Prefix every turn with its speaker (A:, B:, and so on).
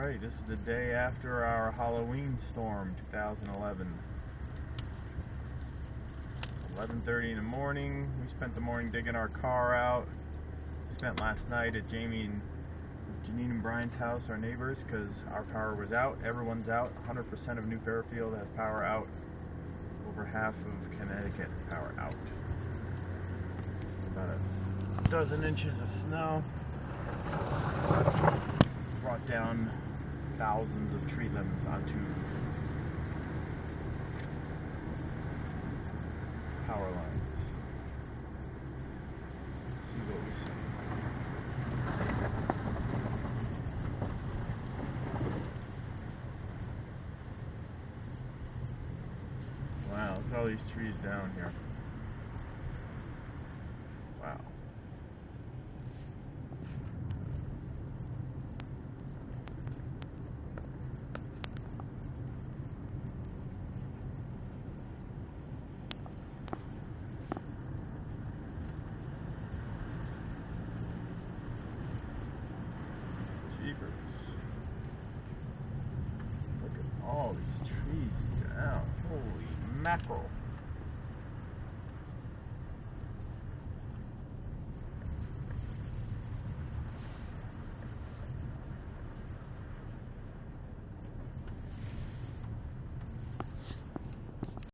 A: Alright, this is the day after our Halloween storm, 2011. 11:30 in the morning. We spent the morning digging our car out. We spent last night at Jamie and Janine and Brian's house, our neighbors, because our power was out. Everyone's out. 100% of New Fairfield has power out. Over half of Connecticut power out. About a dozen inches of snow. Brought down thousands of tree limbs onto power lines. Let's see what we see. Wow, look at all these trees down here. Wow. Jeepers. Look at all these trees down. Holy mackerel.